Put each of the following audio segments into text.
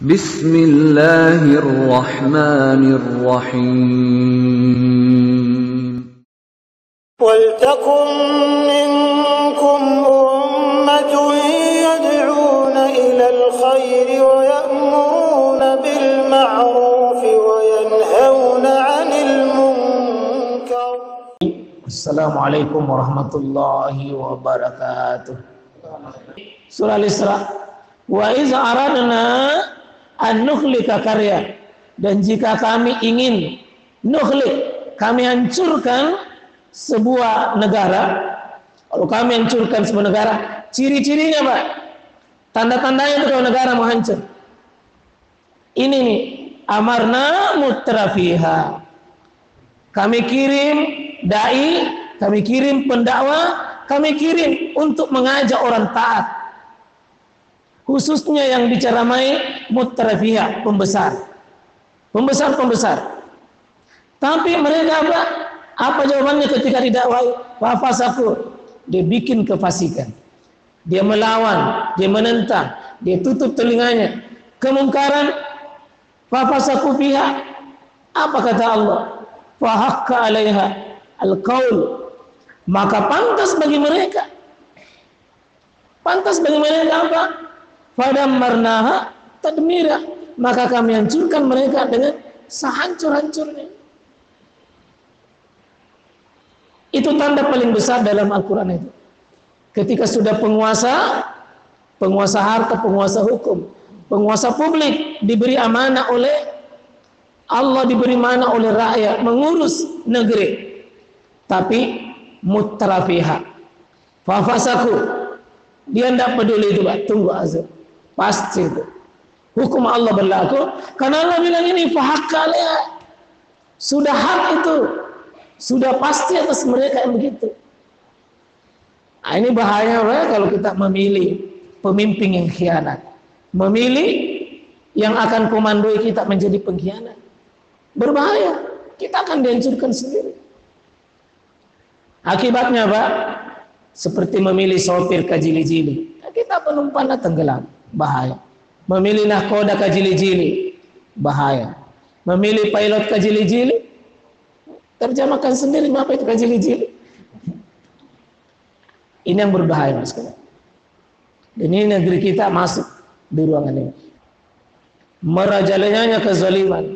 Bismillahirrahmanirrahim. وَلْتَكُنْ مِنْكُمْ أُمَّةٌ يَدْعُونَ إِلَى الْخَيْرِ وَيَأْمُرُونَ بِالْمَعْرُوفِ وَيَنْهَوْنَ عَنِ الْمُنْكَرِ. Assalamualaikum warahmatullahi wabarakatuh. Surah Al-Isra. Wa iz aradna an nukhlika karya, dan jika kami ingin kami hancurkan sebuah negara. Kalau kami hancurkan sebuah negara, ciri-cirinya Pak, tanda-tandanya itu kalau negara mau hancur. Ini nih, amarna mutrafiha. Kami kirim dai, kami kirim pendakwah, kami kirim untuk mengajak orang taat. Khususnya yang diceramai mutrafiha, pembesar. Tapi mereka apa jawabannya ketika didakwai? Wafasaku, dia bikin kefasikan, dia melawan, dia menentang, dia tutup telinganya. Kemungkaran, wafasaku fiha. Apa kata Allah? Fahakka alaiha al-qaul, maka pantas bagi mereka apa? Fadammarnaha tadmira, maka kami hancurkan mereka dengan sehancur-hancurnya. Itu tanda paling besar dalam Al-Quran itu. Ketika sudah penguasa harta, penguasa hukum, penguasa publik diberi amanah oleh Allah, diberi amanah oleh rakyat mengurus negeri, tapi mutrafiha, fafasaku, dia tidak peduli itu Pak, tunggu azab, pasti itu hukum Allah berlaku, karena Allah bilang ini fahakka alaiha, sudah hak itu, sudah pasti atas mereka yang begitu. Nah, ini bahaya kalau kita memilih pemimpin yang khianat, memilih yang akan komandoi kita menjadi pengkhianat. Berbahaya, kita akan dihancurkan sendiri. Akibatnya Pak, seperti memilih sopir kajili-jili, kita penumpangnya tenggelam, bahaya. Memilih nahkoda kajili-jili, bahaya. Memilih pilot kajili-jili, terjemahkan sendiri apa itu kajili-jili. Ini yang berbahaya Mas. Dan ini negeri kita masuk di ruangan ini. Merajalanya kezaliman.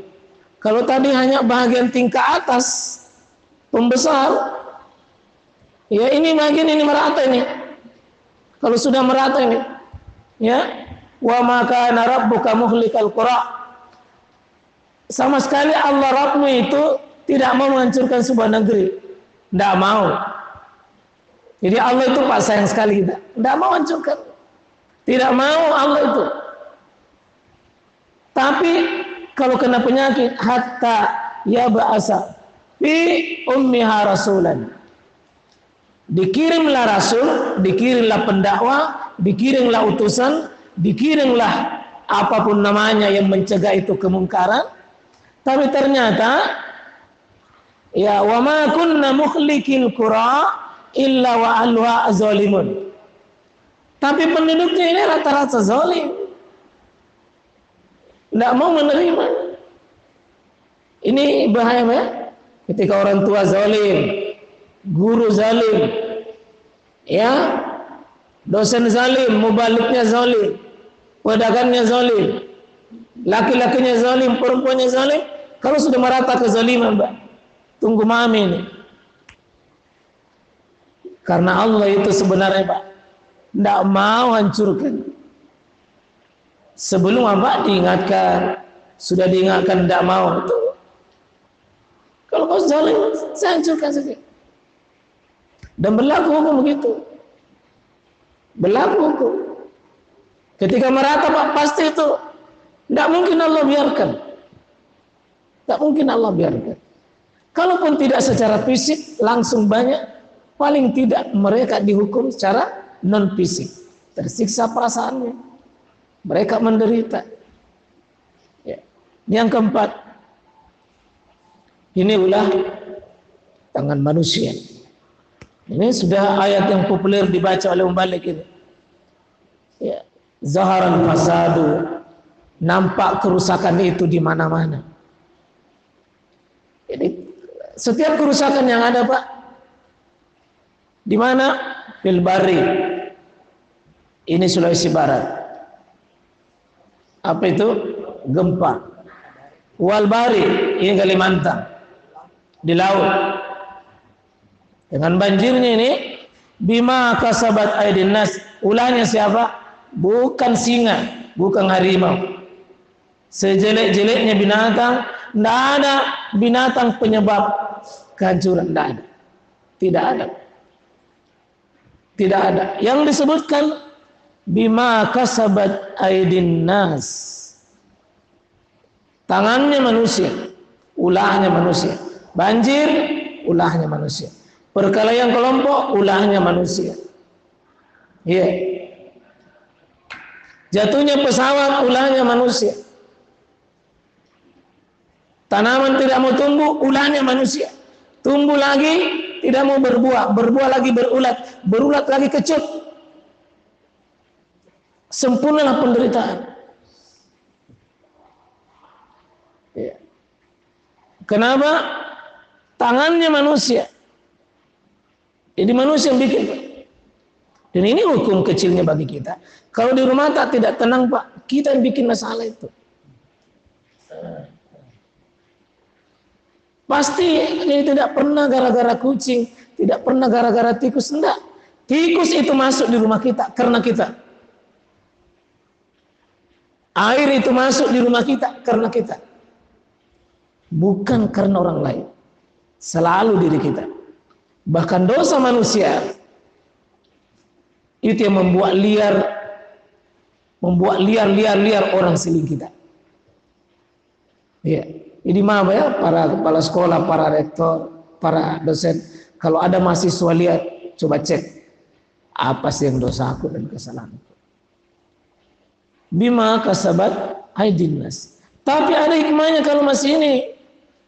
Kalau tadi hanya bagian tingkat atas, pembesar, ya ini bagian ini merata ini. Kalau sudah merata ini, ya, wa ma kana rabbuka muhlikal qura. Sama sekali Allah Rabbmu itu tidak mau menghancurkan sebuah negeri, tidak mau. Jadi Allah itu Pak sayang sekali kita, tidak mau hancurkan, tidak mau Allah itu. Tapi kalau kena penyakit, hatta ya ba'asa fi ummiha rasulan, dikirimlah rasul, dikirimlah pendakwah, dikirimlah utusan, dikirimlah apapun namanya yang mencegah itu kemungkaran. Tapi ternyata ya wa ma kunna mukhlikil qura illa wa ahluha zalimun. Tapi penduduknya ini rata-rata zalim, tidak mau menerima. Ini bahaya ya? Ketika orang tua zalim, guru zalim, ya, dosen zalim, mubaliknya zalim, pedagangnya zalim, laki-lakinya zalim, perempuannya zalim. Kalau sudah merata kezaliman Mbak, tunggu mami ini. Karena Allah itu sebenarnya Pak tidak mau hancurkan. Sebelum apa diingatkan, sudah diingatkan tidak mau. Itu. Kalau kau zalim, saya hancurkan saja. Dan berlaku hukum begitu. Berlaku hukum. Ketika merata Pak, pasti itu tidak mungkin Allah biarkan. Tidak mungkin Allah biarkan. Kalaupun tidak secara fisik langsung banyak, paling tidak mereka dihukum secara non fisik, tersiksa perasaannya, mereka menderita. Ya. Yang keempat, ini ulah tangan manusia. Ini sudah ayat yang populer dibaca oleh Mubalik ini. Ya. Zaharan fasadu Nampak kerusakan itu di mana-mana. Jadi setiap kerusakan yang ada, Pak, di mana? Filbari. Ini Sulawesi Barat. Apa itu? Gempa. Walbari, ini Kalimantan. Di laut. Dengan banjirnya ini, bima kasabat aydin nas. Ulahnya siapa? Bukan singa, bukan harimau. Sejelek-jeleknya binatang, tidak ada binatang penyebab kehancuran, tidak ada. Tidak ada. Tidak ada. Yang disebutkan bima kasabat aydin nas. Tangannya manusia, ulahnya manusia. Banjir, ulahnya manusia. Perkelahian kelompok, ulahnya manusia. Iya. Jatuhnya pesawat, ulahnya manusia. Tanaman tidak mau tumbuh, ulahnya manusia. Tumbuh lagi, tidak mau berbuah. Berbuah lagi berulat. Berulat lagi kecut. Sempurnalah penderitaan. Ya. Kenapa? Tangannya manusia. Jadi manusia yang bikin, Pak. Dan ini hukum kecilnya bagi kita. Kalau di rumah tak tidak tenang, Pak, kita yang bikin masalah itu. Pasti ini tidak pernah gara-gara kucing, tidak pernah gara-gara tikus, enggak. Tikus itu masuk di rumah kita karena kita. Air itu masuk di rumah kita karena kita. Bukan karena orang lain. Selalu diri kita. Bahkan dosa manusia itu yang membuat liar orang seling kita. Iya. Jadi maaf ya, para kepala sekolah, para rektor, para dosen, kalau ada mahasiswa lihat, coba cek apa sih yang dosa aku dan kesalahanku. Bima kasabat aydin nas. Tapi ada hikmahnya kalau masih ini.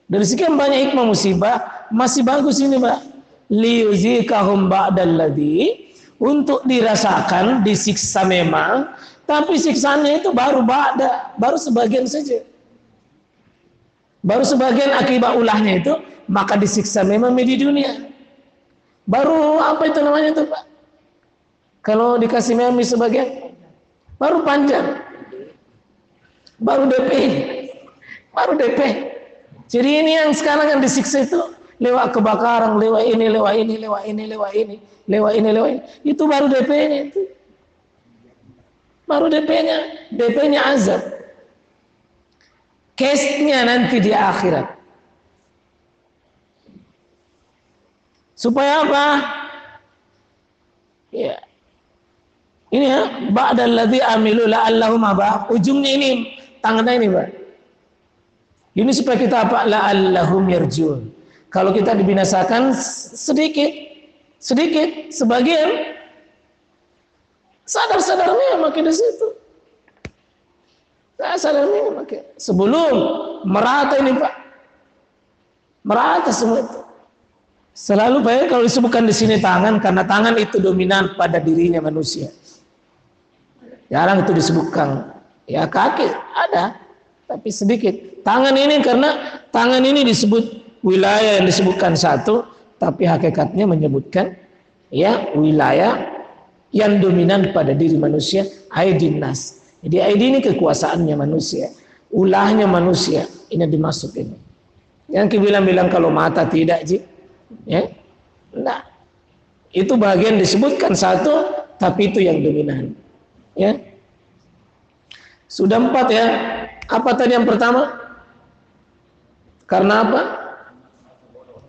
Dari sekian banyak hikmah musibah, masih bagus ini, Pak. Liyuzikahum ba'dalladzi, untuk dirasakan, disiksa memang, tapi siksanya itu baru sebagian saja. Baru sebagian akibat ulahnya itu, maka disiksa memang di dunia. Baru apa itu namanya itu, Pak? Kalau dikasih memang sebagian, baru panjang. Baru DP. Baru DP. Jadi ini yang sekarang yang disiksa itu lewat kebakaran, lewat ini. Itu baru DP-nya itu. Baru DP-nya azab. Case-nya nanti di akhirat. Supaya apa? Ya. Ini ya, ba'dalladzi amilu la'allahum apa? Ujungnya ini, tangannya ini, Pak. Ini supaya kita apa? La'allahum yarjun. Kalau kita dibinasakan sedikit, sebagian sadar-sadarnya makin di situ. Sadar-sadarnya makin. Sebelum merata ini, Pak. Merata semua itu. Selalu Pak, kalau disebutkan di sini tangan, karena tangan itu dominan pada dirinya manusia. Jarang itu disebutkan. Ya kaki ada, tapi sedikit. Tangan ini karena tangan ini disebut wilayah yang disebutkan satu, tapi hakikatnya menyebutkan ya wilayah yang dominan pada diri manusia, aydin nas. Jadi aidi ini kekuasaannya manusia, ulahnya manusia. Ini dimasuk ini. Yang bilang kalau mata tidak, Ji. Ya, nah, itu bagian disebutkan satu, tapi itu yang dominan. Ya, sudah 4 ya. Apa tadi yang pertama? Karena apa?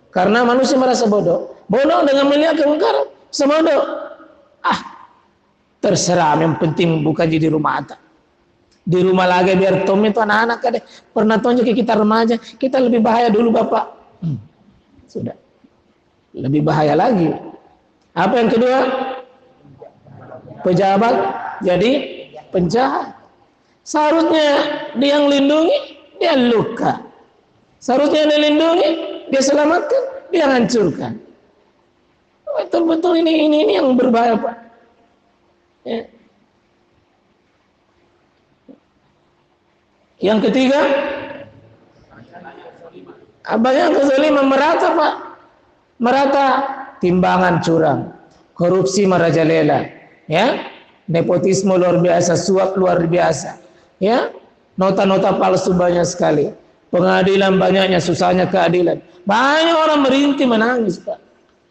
Karena manusia merasa bodoh. Bodoh dengan melihat kemungkaran, sebodoh. Terserah, yang penting bukan jadi rumah atas. Di rumah lagi biar Tom itu anak-anak kadang pernah tunjuk ke kita remaja, kita lebih bahaya dulu Bapak. Sudah. Lebih bahaya lagi. Apa yang kedua? Pejabat jadi penjahat. Seharusnya dia yang lindungi, dia luka. Seharusnya dia lindungi, dia selamatkan, dia hancurkan. Betul-betul ini yang berbahaya, Pak. Ya. Yang ketiga, banyak kezaliman merata Pak, merata timbangan curang, korupsi merajalela, ya, nepotisme luar biasa, suap luar biasa, ya, nota-nota palsu banyak sekali, pengadilan banyaknya, susahnya keadilan, banyak orang merintih menangis Pak.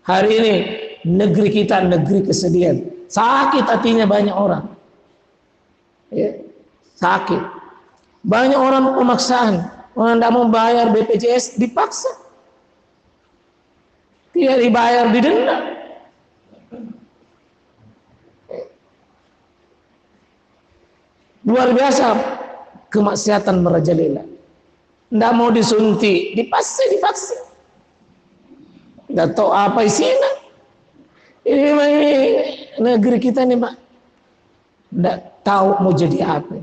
Hari ini negeri kita negeri kesedihan, sakit hatinya banyak orang, ya, sakit, banyak orang pemaksaan, orang tidak mau bayar BPJS dipaksa, tidak dibayar didenda. Luar biasa kemaksiatan merajalela. Tidak mau disuntik, dipaksa. Tidak tahu apa isinya. Ini negeri kita nih Pak, tidak tahu mau jadi apa.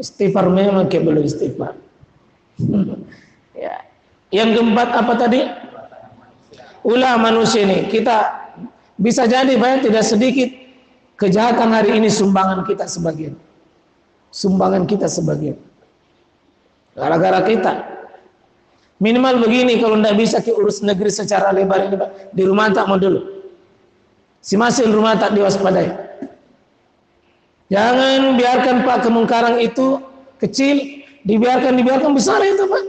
Istighfar memang kayak belum istighfar. Ya. Yang keempat apa tadi? Ulah manusia ini. Kita bisa jadi banyak tidak sedikit kejahatan hari ini sumbangan kita sebagian. Gara-gara kita. Minimal begini, kalau tidak bisa urus negeri secara lebar ini Pak, di rumah tak mau dulu. Si masih rumah tak diwaspadai. Jangan biarkan Pak kemungkaran itu kecil, dibiarkan besar itu Pak.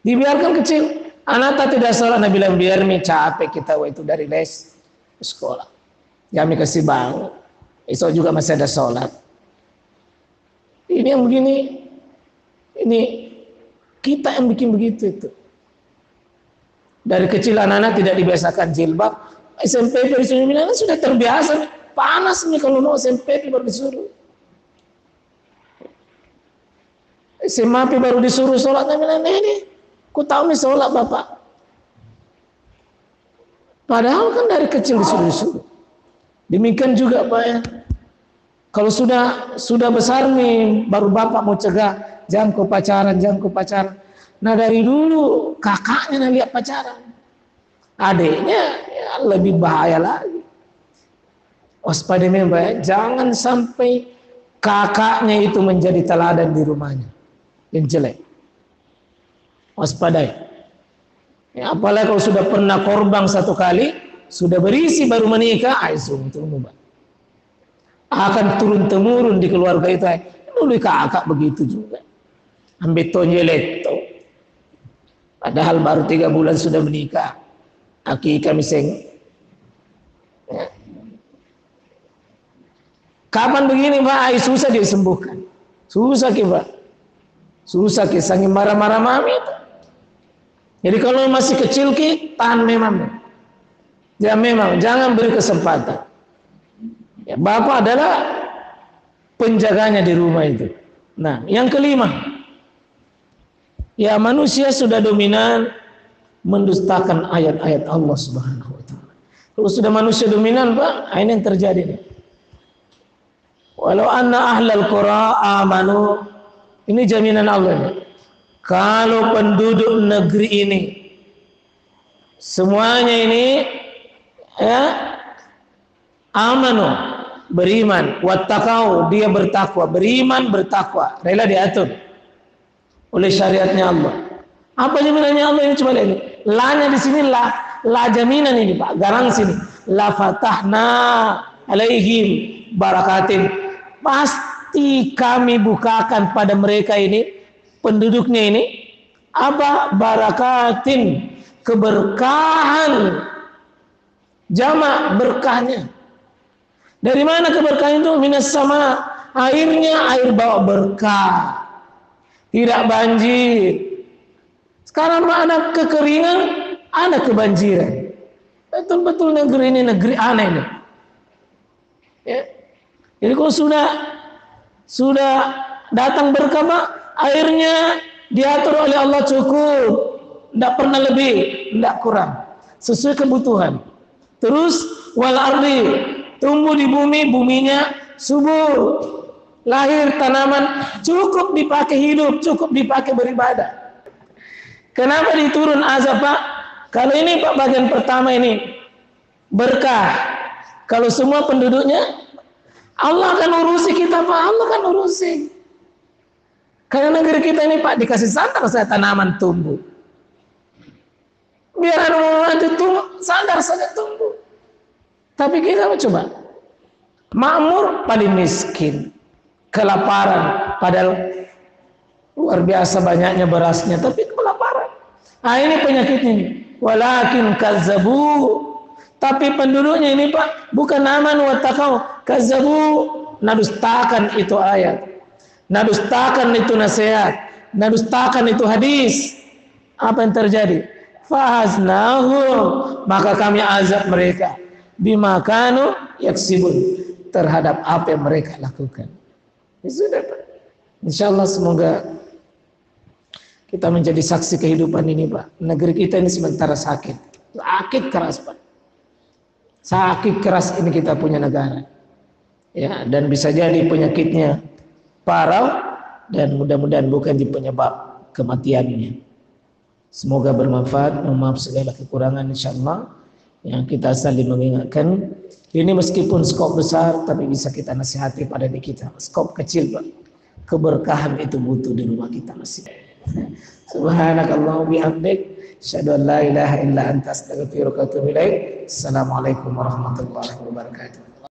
Dibiarkan kecil. Anak tak tidak salah, Nabi bilang biar mi capek kita itu dari les sekolah. Kami kasih bangun. Esok juga masih ada sholat. Ini yang begini, ini kita yang bikin begitu itu. Dari kecil anak-anak tidak dibiasakan jilbab. SMP disuruh sudah terbiasa. Panas nih kalau mau SMP baru disuruh. SMA baru disuruh sholat. Ini, ku tahu nih sholat Bapak. Padahal kan dari kecil disuruh. Demikian juga Pak ya. Kalau sudah besar nih, baru Bapak mau cegah. Jangan kau pacaran. Nah dari dulu kakaknya lihat pacaran, adiknya ya lebih bahaya lagi. Waspada memang, jangan sampai kakaknya itu menjadi teladan di rumahnya yang jelek. Waspadai. Ya, apalagi kalau sudah pernah korban satu kali, sudah berisi baru menikah, akan turun temurun di keluarga itu. Dulu kakak begitu juga. Ambil tonjeletto. Padahal baru 3 bulan sudah menikah. Akikah miseng. Ya. Kapan begini Pak? Susah disembuhkan. Susah Pak. Susah sangi marah-marah mami itu. Jadi kalau masih kecil tahan memang. Ya memang jangan beri kesempatan. Ya, Bapak adalah penjaganya di rumah itu. Nah, yang kelima. Ya manusia sudah dominan mendustakan ayat-ayat Allah Subhanahu wa taala. Kalau sudah manusia dominan Pak, ini yang terjadi nih. Walau anna ahlal qura amanu, ini jaminan Allah nih. Kalau penduduk negeri ini semuanya ini ya amanu, beriman, wattaqau, dia bertakwa, beriman bertakwa, rela diatur oleh syariatnya Allah. Apa jaminannya Allah ini? Coba lihat ini. La-nya di sini la jaminan ini Pak, garansi ini. La fatahna alaihim barakatin. Pasti kami bukakan pada mereka ini, penduduknya ini, apa? Barakatin, keberkahan. Jamak berkahnya. Dari mana keberkahan itu? Minas sama, airnya air bawa berkah. Tidak banjir. Sekarang ada kekeringan, ada kebanjiran. Betul-betul negeri ini negeri aneh nih. Ya. Jadi kalau sudah datang berkah Pak, airnya diatur oleh Allah cukup, tidak pernah lebih, tidak kurang, sesuai kebutuhan. Terus wal ardi, tumbuh di bumi, buminya subur. Lahir tanaman cukup dipakai hidup, cukup dipakai beribadah. Kenapa diturun azab Pak? Kalau ini Pak bagian pertama ini berkah. Kalau semua penduduknya, Allah akan urusi kita Pak, Allah akan urusi. Karena negeri kita ini Pak dikasih sandar saja tanaman tumbuh. Biar itu tumbuh, sandar saja tumbuh. Tapi kita coba makmur paling miskin, kelaparan, padahal luar biasa banyaknya berasnya, tapi kelaparan. Ah ini penyakitnya ini. Walakin kazzabu. Tapi penduduknya ini Pak bukan aman wa taqau, kazzabu, nadustakan itu ayat. Nadustakan itu nasihat, nadustakan itu hadis. Apa yang terjadi? Fahaznahum, maka kami azab mereka bima kanu yaksibun, terhadap apa yang mereka lakukan. Ya sudah Pak. Insyaallah semoga kita menjadi saksi kehidupan ini Pak. Negeri kita ini sementara sakit. Sakit keras Pak. Sakit keras ini kita punya negara. Ya, dan bisa jadi penyakitnya parah dan mudah-mudahan bukan di penyebab kematiannya. Semoga bermanfaat. Mohon maaf segala kekurangan insyaallah. Yang kita saling mengingatkan ini meskipun skop besar tapi bisa kita nasihati pada diri kita. Skop kecil Pak. Keberkahan itu butuh di rumah kita masih. Subhanakallahumma bihamdik, asyhadu an la ilaha illa anta astaghfiruka wa atubu ilaik. Assalamualaikum warahmatullahi wabarakatuh.